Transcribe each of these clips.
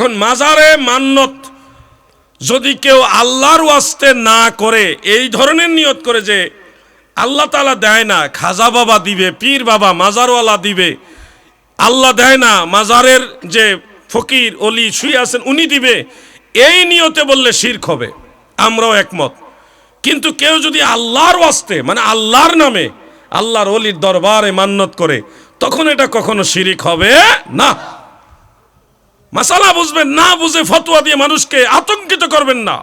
এখন মাজারে মান্নত যদি কেউ আল্লাহর ওয়াস্তে না করে, এই ধরনের নিয়ত করে যে আল্লাহ তাআলা দেয় না, খাজা বাবা দিবে, পীর বাবা মাজারওয়ালা দিবে, আল্লাহ দেয় না, মাজারের যে ফকির অলি শুয়ে আছেন উনি দিবে, এই নিয়তে বললে শিরক হবে, আমরাও একমত। কিন্তু কেউ যদি আল্লাহর ওয়াস্তে মানে আল্লাহর নামে আল্লাহর অলির দরবারে মান্নত করে, তখন এটা কখনো শিরক হবে না। মাসালা বুঝবেন, না বুঝে ফতোয়া দিয়ে মানুষকে আতঙ্কিত করবেন না।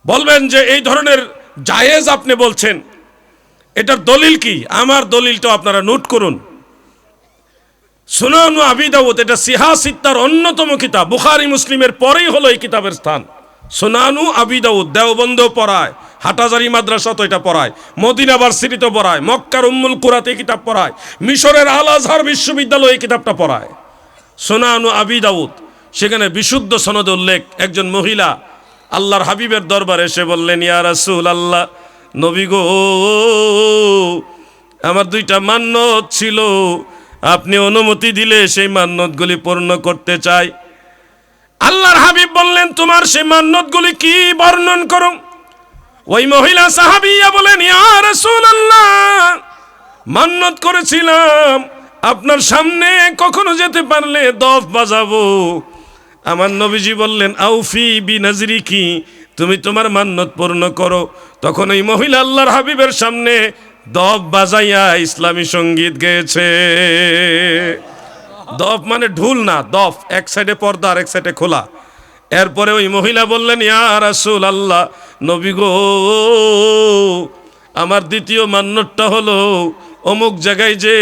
বলবেন যে এই ধরনের জায়েজ আপনি বলছেন, এটার দলিল কি? আমার দলিলটা আপনারা নোট করুন। সুনানু আবি দাউদ, এটা সিহা সিত্তার অন্যতম কিতাব, বুখারী মুসলিমের পরেই হলো এই কিতাবের স্থান। সুনানু আবি দাউদ দেওবন্দেও পড়ায়, হাটাজারি মাদ্রাসা তো এটা পড়ায়, মদিনা ভার্সিটিতে পড়ায়, মক্কার উম্মুল কুরাতে কিতাব পড়ায়, মিশরের আল আজহার বিশ্ববিদ্যালয়ে এই কিতাবটা পড়ায়, সুনানু আবি দাউদ। সেখানে বিশুদ্ধ সনদে উল্লেখ, একজন মহিলা আল্লাহর হাবিবের দরবারে এসে বললেন, ইয়া রাসূলুল্লাহ, নবী গো, আমার দুইটা মান্নত ছিল, আপনি অনুমতি দিলে সেই মান্নতগুলি পূর্ণ করতে চাই। আল্লাহর হাবিব বললেন, তোমার সেই মান্নতগুলি কি বর্ণন করো? ওই মহিলা সাহাবিয়া বলেন, ইয়া রাসূলুল্লাহ, মান্নত করেছিলাম আপনার সামনে কখনো যেতে পারলে দফ বাজাবো। আমার নবীজি বললেন, আউফি বিনাজরিকি, তুমি তোমার মান্নত পূর্ণ করো। তখন এই মহিলা আল্লাহর হাবিবের সামনে দফ বাজাইয়া ইসলামী সঙ্গীত গেয়েছে। দফ মানে ঢুল না, দফ এক সাইডে পর্দা আর এক সাইডে খোলা। এরপরে ওই মহিলা বললেন, ইয়া রাসূলুল্লাহ, নবী গো, আমার দ্বিতীয় মান্নতটা হলো অমুক জায়গায় যে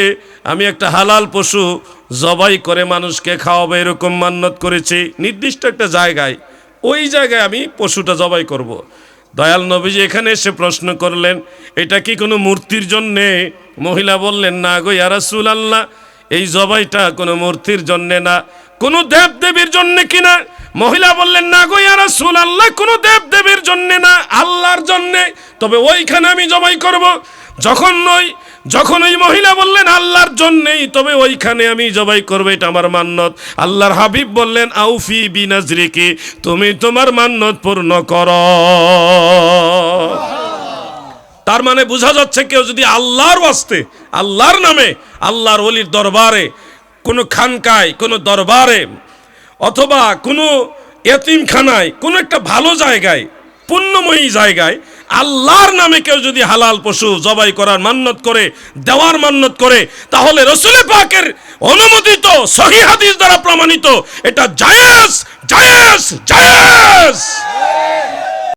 আমি একটা হালাল পশু জবাই করে মানুষকে খাওয়াবো, এরকম মান্নত করেছি নির্দিষ্ট একটা জায়গায়, ওই জায়গায় আমি পশুটা জবাই করব। দয়াল নবীজি এখানে এসে প্রশ্ন করলেন, এটা কি কোনো মূর্তির জন্যে? মহিলা বললেন, না গো ইয়া রাসূলুল্লাহ, এই জবাইটা কোনো মূর্তির জন্যে না, কোনো দেব দেবীর জন্যে কিনা? মহিলা বললেন, না গো ইয়া রাসূলুল্লাহ, কোনো দেব দেবীর জন্যে না, আল্লাহর জন্যে, তবে ওইখানে আমি জবাই করব। যখন ওই মহিলা বললেন আল্লাহর জন্যেই, তবে ওইখানে আমি জবাই করবো, এটা আমার মান্নত। আল্লাহর হাবিব বললেন, আউফি বিনাজরিকি, তুমি তোমার মান্নত পূর্ণ করো। তার মানে বোঝা যাচ্ছে, কেউ যদি আল্লাহর ওয়াস্তে আল্লাহর নামে আল্লাহর ওলির দরবারে, কোনো খানকায়, কোনো দরবারে, অথবা কোনো এতিমখানায়, কোনো একটা ভালো জায়গায়, পুণ্যময়ী জায়গায় আল্লাহর নামে কেউ যদি হালাল পশু জবাই করার মান্নত করে, দেওয়ার মান্নত করে, তাহলে রাসূল পাকের অনুমোদিত সহিহ হাদিস দ্বারা প্রমাণিত এটা জায়েজ, জায়েজ, জায়েজ।